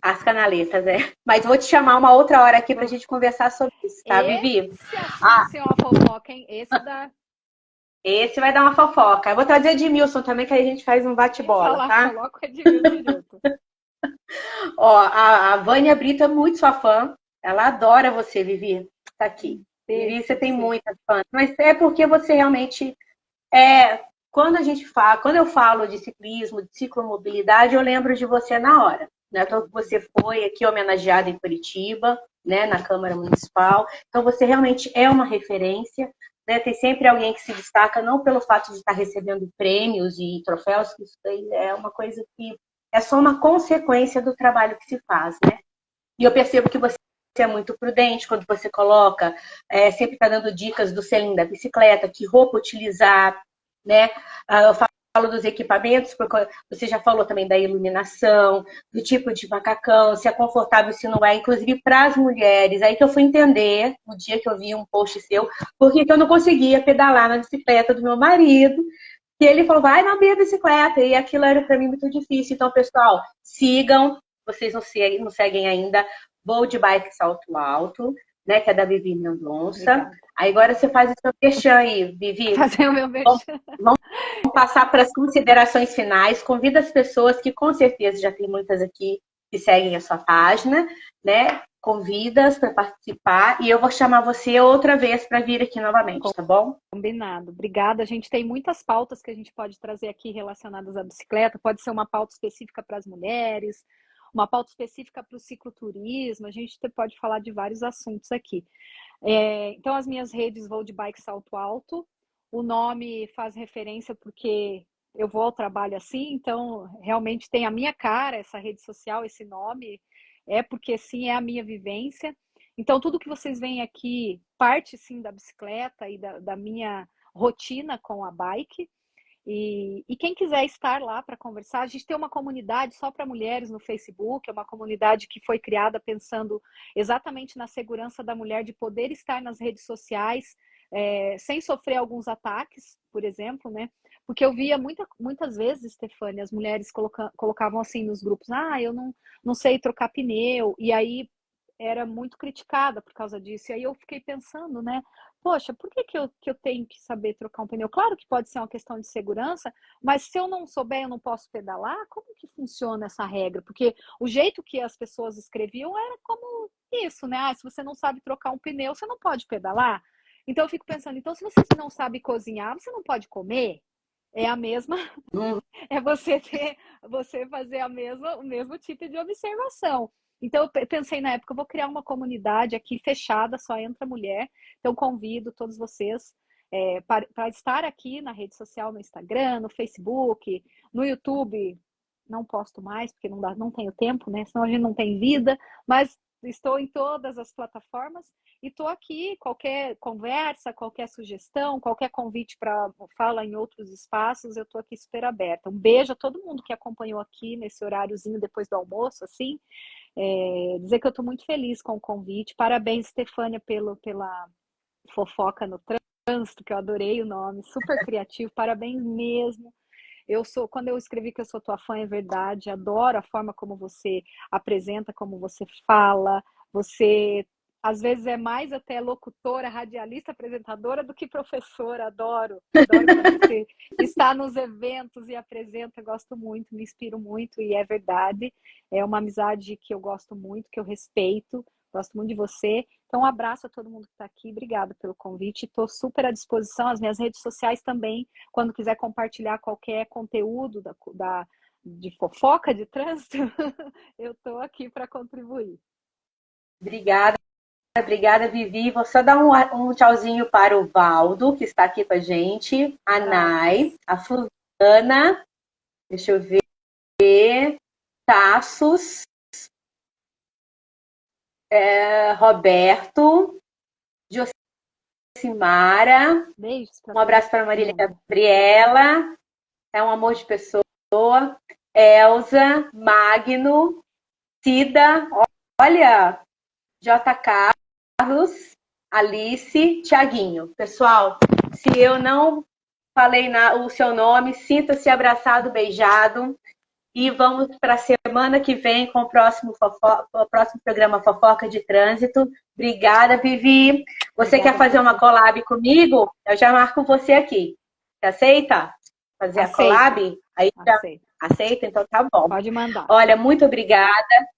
Speaker 1: as canaletas, Mas vou te chamar uma outra hora aqui para a gente conversar sobre isso, tá, Vivi?
Speaker 2: Esse assunto é uma fofoca, hein?
Speaker 1: Esse vai dar uma fofoca. Eu vou trazer Edmilson também, que aí a gente faz um bate-bola, tá?
Speaker 2: Coloca o Edmilson junto.
Speaker 1: Ó, a Vânia Brito é muito sua fã. Ela adora você, Vivi. Tá aqui. Vivi, você tem muitas fãs. Mas é porque você realmente quando eu falo de ciclismo, de ciclomobilidade, eu lembro de você na hora. Né? Então, você foi aqui homenageada em Curitiba, né, na Câmara Municipal. Então, você realmente é uma referência. Né? Tem sempre alguém que se destaca, não pelo fato de estar recebendo prêmios e troféus, que isso é uma coisa que é só uma consequência do trabalho que se faz. Né? E eu percebo que você é muito prudente quando você coloca, sempre está dando dicas do selim da bicicleta, que roupa utilizar, né? Eu falo dos equipamentos, porque você já falou também da iluminação, do tipo de macacão, se é confortável, se não é, inclusive para as mulheres. Aí que eu fui entender, no dia que eu vi um post seu, porque eu não conseguia pedalar na bicicleta do meu marido, e ele falou, vai na minha bicicleta, e aquilo era para mim muito difícil. Então, pessoal, sigam, vocês não seguem ainda, Vou de Bike Salto Alto, né, que é da Vivi Mendonça. Obrigada. Aí agora você faz o seu merchan aí, Vivi.
Speaker 2: Fazer o meu merchan.
Speaker 1: Vamos passar para as considerações finais. Convida as pessoas, que com certeza já tem muitas aqui que seguem a sua página, né? convidas para participar e eu vou chamar você outra vez para vir aqui novamente, tá bom?
Speaker 2: Combinado. Obrigada. A gente tem muitas pautas que a gente pode trazer aqui relacionadas à bicicleta. Pode ser uma pauta específica para as mulheres, uma pauta específica para o cicloturismo. A gente pode falar de vários assuntos aqui. Então, as minhas redes vou de bike salto alto. O nome faz referência porque eu vou ao trabalho assim, então realmente tem a minha cara, essa rede social, esse nome, porque sim, é a minha vivência. Então, tudo que vocês veem aqui parte sim da bicicleta e da minha rotina com a bike. E quem quiser estar lá para conversar, a gente tem uma comunidade só para mulheres no Facebook, é uma comunidade que foi criada pensando exatamente na segurança da mulher de poder estar nas redes sociais sem sofrer alguns ataques, por exemplo, né? Porque eu via muitas vezes, Stefania, as mulheres colocavam assim nos grupos, eu não sei trocar pneu, e aí era muito criticada por causa disso. E aí eu fiquei pensando, né? Poxa, por que eu tenho que saber trocar um pneu? Claro que pode ser uma questão de segurança, mas se eu não souber, eu não posso pedalar? Como que funciona essa regra? Porque o jeito que as pessoas escreviam era como isso, né? Se você não sabe trocar um pneu, você não pode pedalar. Então eu fico pensando, então se você não sabe cozinhar, você não pode comer? É a mesma, é você fazer o mesmo tipo de observação. Então, eu pensei na época, eu vou criar uma comunidade aqui fechada, só entra mulher. Então, convido todos vocês para estar aqui na rede social, no Instagram, no Facebook, no YouTube. Não posto mais, porque não tenho tempo, né? Senão a gente não tem vida. Mas estou em todas as plataformas e estou aqui. Qualquer conversa, qualquer sugestão, qualquer convite para fala em outros espaços, eu estou aqui super aberta. Um beijo a todo mundo que acompanhou aqui nesse horáriozinho depois do almoço, assim. Dizer que eu estou muito feliz com o convite. Parabéns, Stefania, pela fofoca no trânsito, que eu adorei o nome, super criativo, parabéns mesmo. Quando eu escrevi que eu sou tua fã, é verdade, adoro a forma como você apresenta, como você fala, você às vezes é mais até locutora, radialista, apresentadora do que professora, adoro quando você está nos eventos e apresenta, gosto muito, me inspiro muito e é verdade, é uma amizade que eu gosto muito, que eu respeito, gosto muito de você. Então, um abraço a todo mundo que está aqui, obrigada pelo convite, estou super à disposição, as minhas redes sociais também, quando quiser compartilhar qualquer conteúdo de fofoca de trânsito, eu estou aqui para contribuir.
Speaker 1: Obrigada, Vivi. Vou só dar um tchauzinho para o Valdo, que está aqui com a gente, a Nai, a Fulana, deixa eu ver, Tassos, Roberto, Josimara,
Speaker 2: beijos
Speaker 1: um abraço para a Marília Gabriela, é um amor de pessoa, Elza, Magno, Cida, olha, J. Carlos, Alice, Tiaguinho. Pessoal, se eu não falei o seu nome, sinta-se abraçado, beijado. E vamos para a semana que vem com o próximo programa Fofoca de Trânsito. Obrigada, Vivi. Você quer fazer uma collab comigo? Eu já marco você aqui. Você aceita fazer a collab? Aí já aceita? Então tá bom.
Speaker 2: Pode mandar.
Speaker 1: Olha, muito obrigada.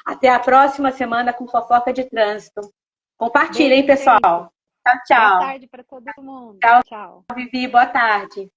Speaker 1: Até a próxima semana com Fofoca de Trânsito. Compartilhem, pessoal. Tchau, tchau.
Speaker 2: Boa tarde para todo mundo.
Speaker 1: Tchau,
Speaker 2: tchau.
Speaker 1: Vivi. Boa tarde.